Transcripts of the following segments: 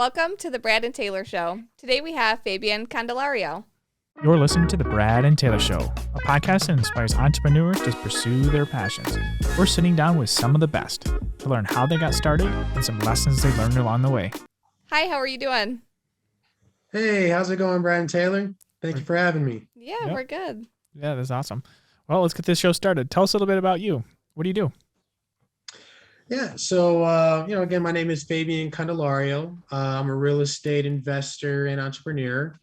Welcome to the Brad and Taylor Show. Today we have Fabian Candelario. You're listening to the Brad and Taylor Show, a podcast that inspires entrepreneurs to pursue their passions. We're sitting down with some of the best to learn how they got started and some lessons they learned along the way. Hi, how are you doing? Hey, how's it going, Brad and Taylor? Thank you for having me. Yeah, Yep. We're good. Yeah, that's awesome. Well, let's get this show started. Tell us a little bit about you. What do you do? Yeah, so again, my name is Fabian Candelario. I'm a real estate investor and entrepreneur.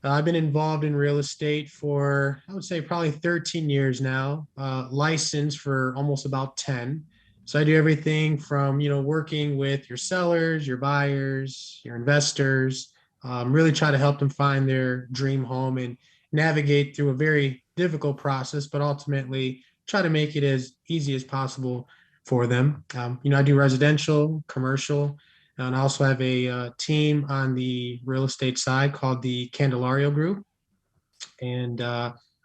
I've been involved in real estate for, I would say, probably 13 years now, licensed for almost about 10. So I do everything from, working with your sellers, your buyers, your investors, really try to help them find their dream home and navigate through a very difficult process, but ultimately try to make it as easy as possible for them. I do residential, commercial, and I also have a team on the real estate side called the Candelario Group, and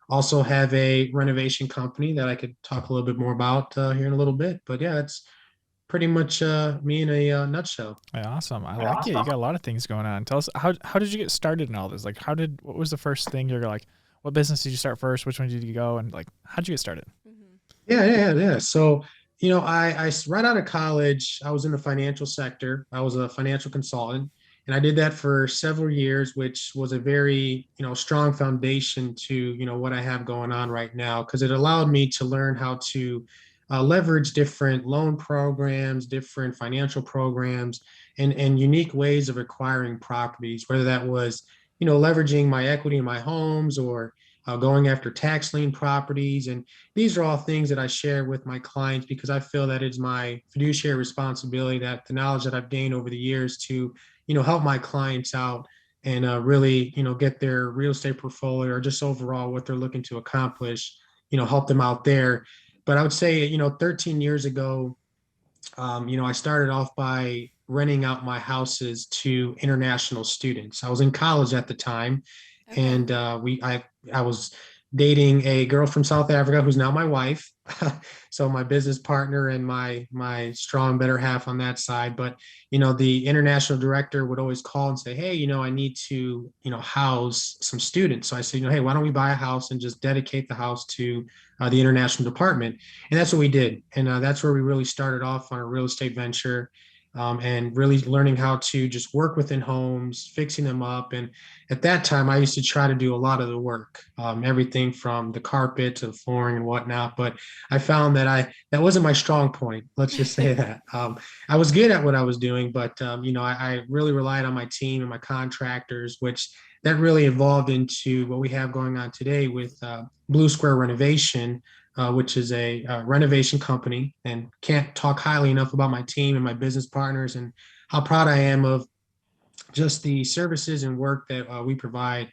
also have a renovation company that I could talk a little bit more about here in a little bit. But yeah, that's pretty much me in a nutshell. Yeah, awesome. I like it. You got a lot of things going on. Tell us, how did you get started in all this? Like, what was the first thing you're like, what business did you start first? Which one did you go? And like, how'd you get started? Yeah. So, I right out of college, I was in the financial sector. I was a financial consultant, and I did that for several years, which was a very, strong foundation to, what I have going on right now, because it allowed me to learn how to leverage different loan programs, different financial programs, and unique ways of acquiring properties, whether that was, leveraging my equity in my homes or going after tax lien properties. And these are all things that I share with my clients because I feel that it's my fiduciary responsibility, that the knowledge that I've gained over the years to, help my clients out and really, get their real estate portfolio or just overall what they're looking to accomplish, help them out there. But I would say, 13 years ago, I started off by renting out my houses to international students. I was in college at the time, Okay. and I was dating a girl from South Africa who's now my wife. So my business partner and my strong better half on that side. But the international director would always call and say, hey, I need to house some students. So I said, hey, why don't we buy a house and just dedicate the house to the international department? And that's what we did. And that's where we really started off on a real estate venture. And really learning how to just work within homes, fixing them up. And at that time, I used to try to do a lot of the work, everything from the carpet to the flooring and whatnot. But I found that that wasn't my strong point. Let's just say that. I was good at what I was doing, but I really relied on my team and my contractors, which that really evolved into what we have going on today with Blue Square Renovation, which is a renovation company, and can't talk highly enough about my team and my business partners and how proud I am of just the services and work that we provide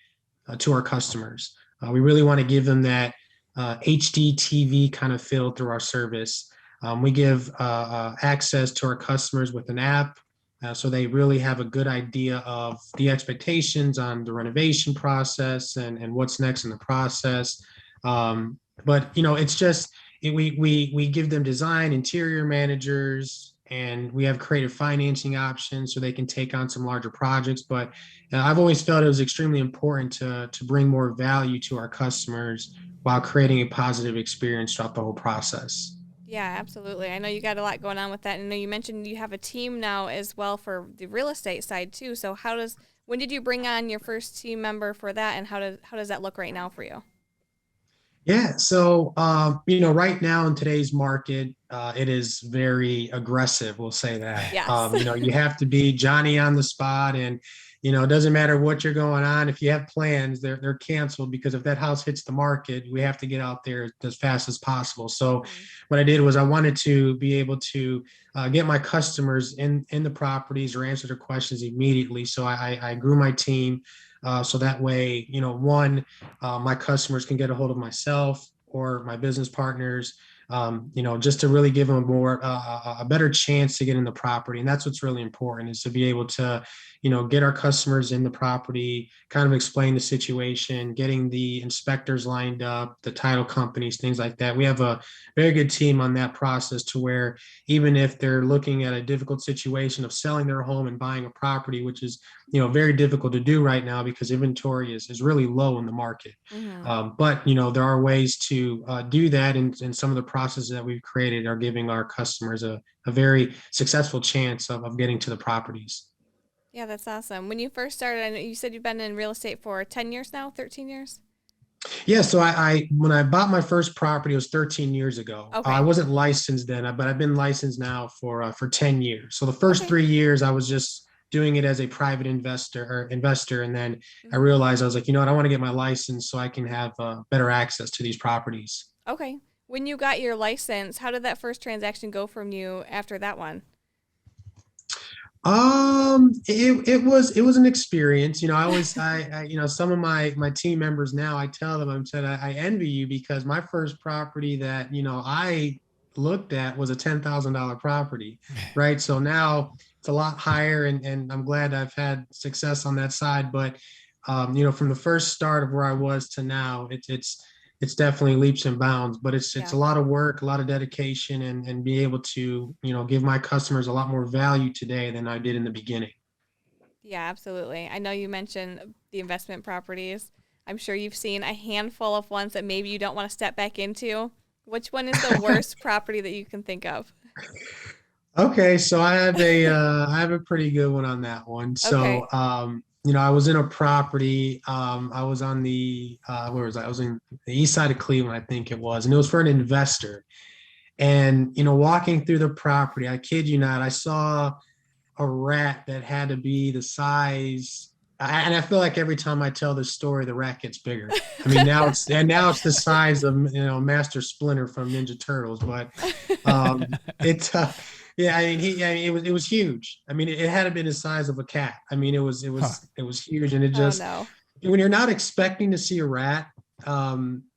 to our customers. We really want to give them that HD TV kind of feel through our service. We give access to our customers with an app, so they really have a good idea of the expectations on the renovation process and what's next in the process. But it's just we give them design, interior managers, and we have creative financing options so they can take on some larger projects. But I've always felt it was extremely important to bring more value to our customers while creating a positive experience throughout the whole process. Yeah, absolutely. I know you got a lot going on with that. And I know you mentioned you have a team now as well for the real estate side too. So when did you bring on your first team member for that, and how does that look right now for you? Yeah. So, right now in today's market, it is very aggressive. We'll say that. Yes. You have to be Johnny on the spot, and it doesn't matter what you're going on. If you have plans, they're canceled because if that house hits the market, we have to get out there as fast as possible. So, what I did was I wanted to be able to get my customers in the properties or answer their questions immediately. So I grew my team. So that way, my customers can get a hold of myself or my business partners just to really give them a better chance to get in the property. And that's what's really important, is to be able to, get our customers in the property, kind of explain the situation, getting the inspectors lined up, the title companies, things like that. We have a very good team on that process, to where even if they're looking at a difficult situation of selling their home and buying a property, which is, very difficult to do right now because inventory is really low in the market. Mm-hmm. But there are ways to do that, and some of the processes that we've created are giving our customers a very successful chance of getting to the properties. Yeah, that's awesome. When you first started, I know you said you've been in real estate for 10 years now, 13 years? Yeah, so I when I bought my first property, it was 13 years ago. I Okay. wasn't licensed then, but I've been licensed now for 10 years. So the first Okay. 3 years, I was just doing it as a private investor, and then I Mm-hmm. realized, I was like, you know what, I want to get my license so I can have better access to these properties. Okay. When you got your license, how did that first transaction go from you after that one? It was an experience. Some of my team members now, I tell them, I envy you, because my first property that, I looked at was a $10,000 property, right? So now it's a lot higher, and I'm glad I've had success on that side. But from the first start of where I was to now, it's definitely leaps and bounds, but it's Yeah. a lot of work, a lot of dedication, and be able to, give my customers a lot more value today than I did in the beginning. Yeah, absolutely. I know you mentioned the investment properties. I'm sure you've seen a handful of ones that maybe you don't want to step back into. Which one is the worst property that you can think of? Okay, so I have a pretty good one on that one. Okay. So I was in a property. I was on where was I? I was in the east side of Cleveland, I think it was, and it was for an investor. And walking through the property, I kid you not, I saw a rat that had to be the size. And I feel like every time I tell this story, the rat gets bigger. I mean, now it's the size of, Master Splinter from Ninja Turtles. But it yeah, it was huge. I mean, it had been the size of a cat. I mean, it was it Huh. was it was huge. And it Oh just, no. when you're not expecting to see a rat, Yeah,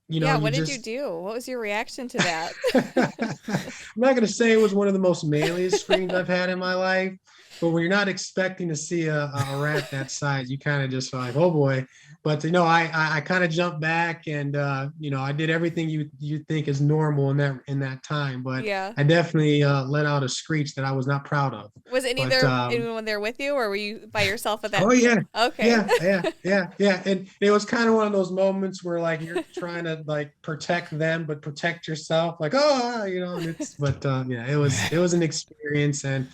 you what did you just do? What was your reaction to that? I'm not going to say it was one of the most manliest screams I've had in my life, but when you're not expecting to see a rat that size, you kind of just like, oh boy. But I kind of jumped back, and I did everything you think is normal in that time, but Yeah. I definitely let out a screech that I was not proud of. Was But anyone there with you, or were you by yourself at that? oh yeah, Okay. yeah, yeah, yeah, yeah. And it was kind of one of those moments where, like, you're trying to, like, protect them, but protect yourself. Like, oh, and yeah, it was an experience, and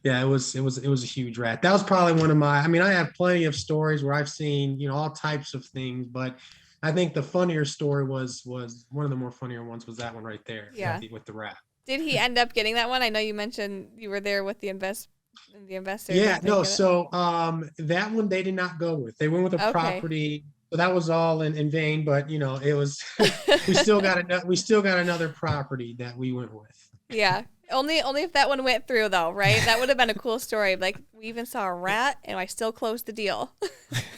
yeah, it was a huge rat. That was probably one of my. I mean, I have plenty of stories where I've seen, all types of things, but I think the funnier story was one of the more funnier ones, was that one right there with Yeah. the rat. Did he end up getting that one? I know you mentioned you were there with the investor. Yeah, Did they no. get it? So that one they did not go with. They went with a Okay. property. So that was all in vain. But it was we still got another property that we went with. Yeah. Only if that one went through though, right? That would have been a cool story. Like we even saw a rat and I still closed the deal.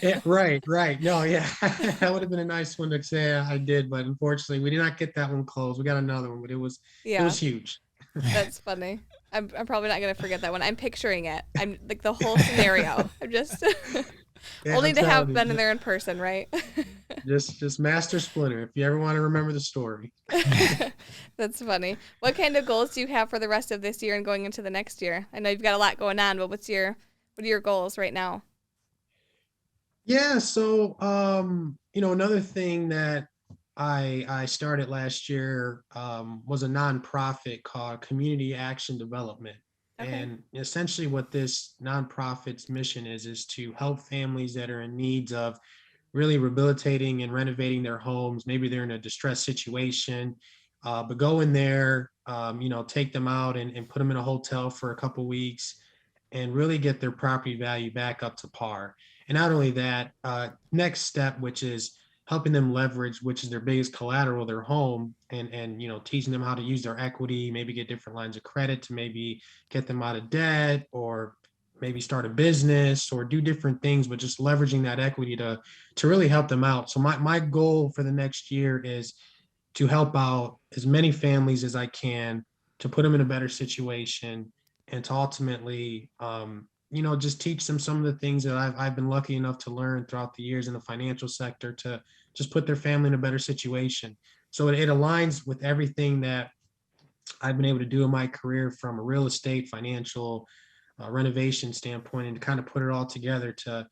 Yeah, right, right. No, yeah, that would have been a nice one to say I did, but unfortunately, we did not get that one closed. We got another one, but it Yeah. was huge. That's funny. I'm probably not gonna forget that one. I'm picturing it. I'm like the whole scenario. I'm just Yeah, only I'm to have telling you, been there in person, right? just Master Splinter. If you ever want to remember the story. That's funny. What kind of goals do you have for the rest of this year and going into the next year? I know you've got a lot going on, but what are your goals right now? Yeah, so another thing that I started last year was a nonprofit called Community Action Development. Okay. And essentially what this nonprofit's mission is to help families that are in needs of really rehabilitating and renovating their homes. Maybe they're in a distressed situation, but go in there, take them out and put them in a hotel for a couple weeks and really get their property value back up to par. And not only that, next step, which is helping them leverage, which is their biggest collateral, their home, and teaching them how to use their equity, maybe get different lines of credit to maybe get them out of debt, or maybe start a business or do different things, but just leveraging that equity to really help them out. So my goal for the next year is to help out as many families as I can, to put them in a better situation, and to ultimately, just teach them some of the things that I've been lucky enough to learn throughout the years in the financial sector, to just put their family in a better situation. So it aligns with everything that I've been able to do in my career, from a real estate, financial, renovation standpoint, and to kind of put it all together to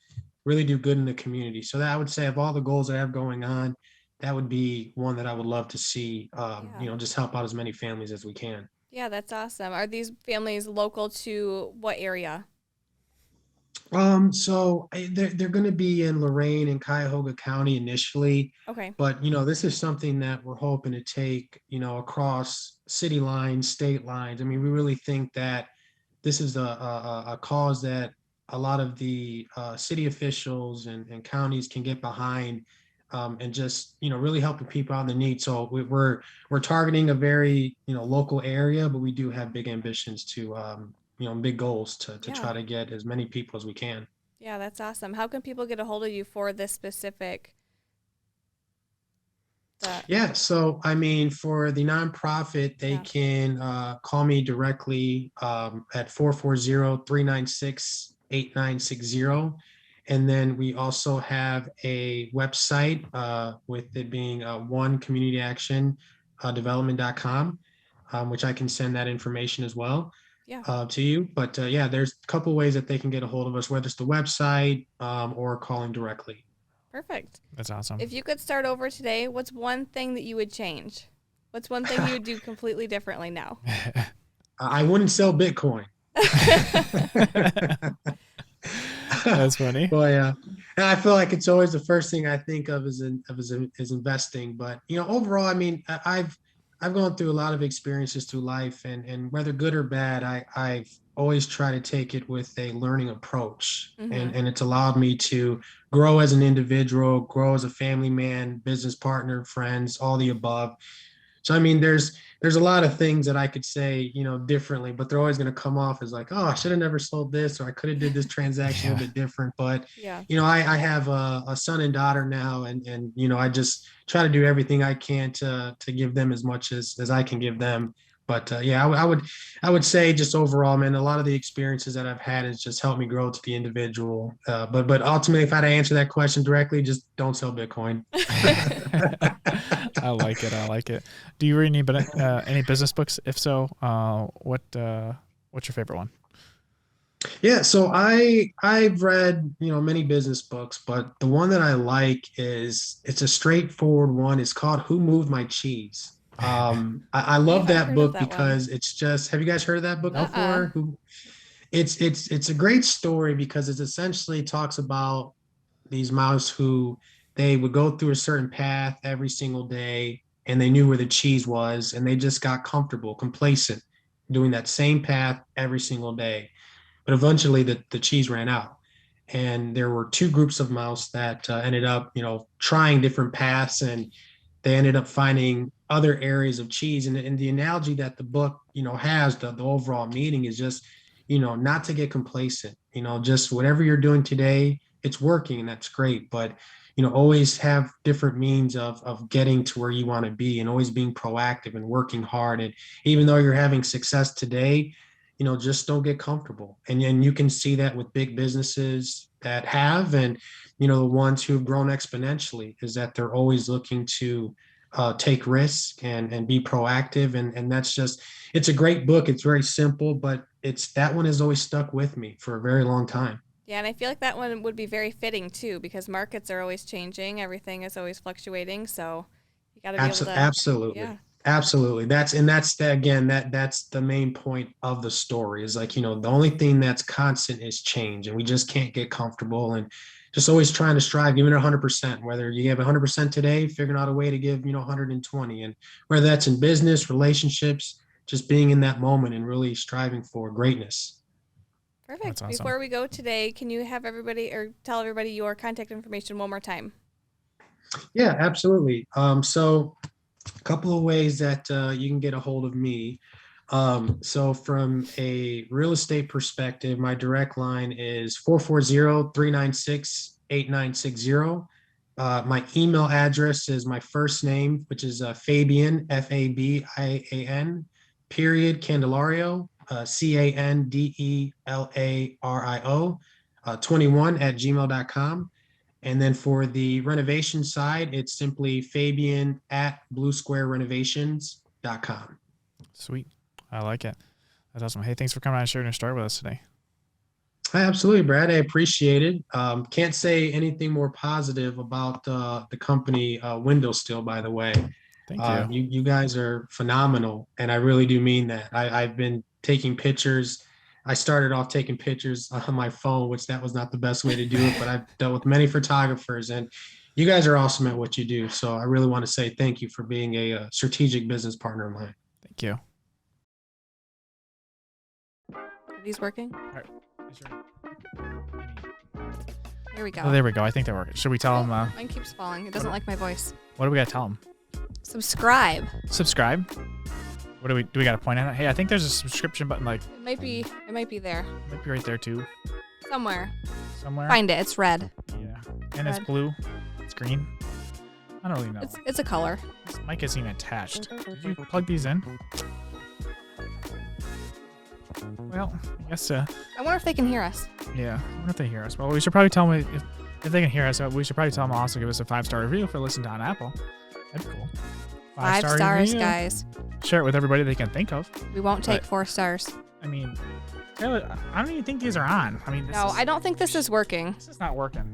really do good in the community. So that I would say, of all the goals I have going on, that would be one that I would love to see, Yeah. just help out as many families as we can. Yeah, that's awesome. Are these families local to what area? They're going to be in Lorain and Cuyahoga County initially, Okay. but this is something that we're hoping to take, across city lines, state lines. I mean, we really think that this is a cause that a lot of the city officials and counties can get behind, and just really helping people out in the need. So we're targeting a very local area, but we do have big ambitions to big goals to Yeah. try to get as many people as we can. Yeah, that's awesome. How can people get a hold of you for this specific the Yeah, so I mean, for the nonprofit, they yeah. can call me directly at 440-396-8960. And then we also have a website, with it being one community action development.com, which I can send that information as well Yeah. to you. But yeah, there's a couple ways that they can get a hold of us, whether it's the website, or calling directly. Perfect. That's awesome. If you could start over today, what's one thing that you would change? What's one thing you would do completely differently now? I wouldn't sell Bitcoin. That's funny. Well, yeah, and I feel like it's always the first thing I think of is investing. But overall, I mean, I've gone through a lot of experiences through life, and whether good or bad, I've always tried to take it with a learning approach, and Mhm. and it's allowed me to grow as an individual, grow as a family man, business partner, friends, all the above. So I mean, there's a lot of things that I could say, differently, but they're always going to come off as like, oh, I should have never sold this, or I could have did this transaction a Yeah. little bit different. But Yeah. I have a son and daughter now, and I just try to do everything I can to give them as much as I can give them. But yeah, I would say, just overall, man, a lot of the experiences that I've had has just helped me grow to the individual. But ultimately, if I had to answer that question directly, just don't sell Bitcoin. I like it. I like it. Do you read any business books? If so, what's your favorite one? Yeah, so I've read, many business books, but the one that I like is, it's a straightforward one. It's called Who Moved My Cheese? I I love haven't that heard of book that one. because it's just, have you guys heard of that book Nope. Uh-uh. before? It's a great story, because it essentially talks about these mouse who, they would go through a certain path every single day, and they knew where the cheese was, and they just got comfortable, complacent, doing that same path every single day. But eventually the cheese ran out. And there were two groups of mouse that ended up, trying different paths, and they ended up finding other areas of cheese. And the analogy that the book, has, the overall meaning is just, not to get complacent, just whatever you're doing today, it's working, and that's great. But, always have different means of getting to where you want to be, and always being proactive and working hard. And even though you're having success today, just don't get comfortable. And you can see that with big businesses that have, and, the ones who have grown exponentially, is that they're always looking to take risks and be proactive. And that's just, it's a great book. It's very simple, but that one has always stuck with me for a very long time. Yeah, and I feel like that one would be very fitting too because markets are always changing, everything is always fluctuating, so you got to be able to Absolutely. yeah. Absolutely. That's the main point of the story, is like, the only thing that's constant is change, and we just can't get comfortable, and just always trying to strive, giving it 100%, whether you give 100% today, figuring out a way to give, 120. And whether that's in business, relationships, just being in that moment and really striving for greatness. That's Perfect. awesome. Before we go today, can you have everybody or tell everybody your contact information one more time? Yeah, absolutely. So a couple of ways that you can get a hold of me. So from a real estate perspective, my direct line is 440-396-8960. My email address is my first name, which is Fabian, Fabian, period, Candelario, Candelario, 21 @gmail.com. And then for the renovation side, it's simply Fabian @bluesquarerenovations.com. Sweet. I like it. That's awesome. Hey, thanks for coming on and sharing your story with us today. Hi, absolutely, Brad. I appreciate it. Can't say anything more positive about the company Window Still, by the way. Thank you. You guys are phenomenal, and I really do mean that. I've been taking pictures. I started off taking pictures on my phone, which that was not the best way to do it, but I've dealt with many photographers, and you guys are awesome at what you do. So I really want to say thank you for being a strategic business partner of mine. Thank you. Are these working? All right. Here we go. Oh, there we go. I think they're working. Should we tell them? Mine keeps falling. It doesn't like my voice. What do we got to tell them? Subscribe. Subscribe. What do we got to point at it? Hey, I think there's a subscription button. Like It might be there. might be right there too. Somewhere. Somewhere. Find it. It's red. Yeah. And it's Red. blue. It's green. I don't really know. It's a color. This mic isn't even attached. Did you plug these in? Well, I guess. I wonder if they can hear us. Yeah. I wonder if they hear us. Well, we should probably tell them if they can hear us. We should probably tell them also give us a 5-star review if they listen to on Apple. That'd be cool. 5 stars, review. guys. Share it with everybody they can think of. We won't take 4 stars. I mean, I don't even think these are on. I mean, No, I don't think this is working. This is not working.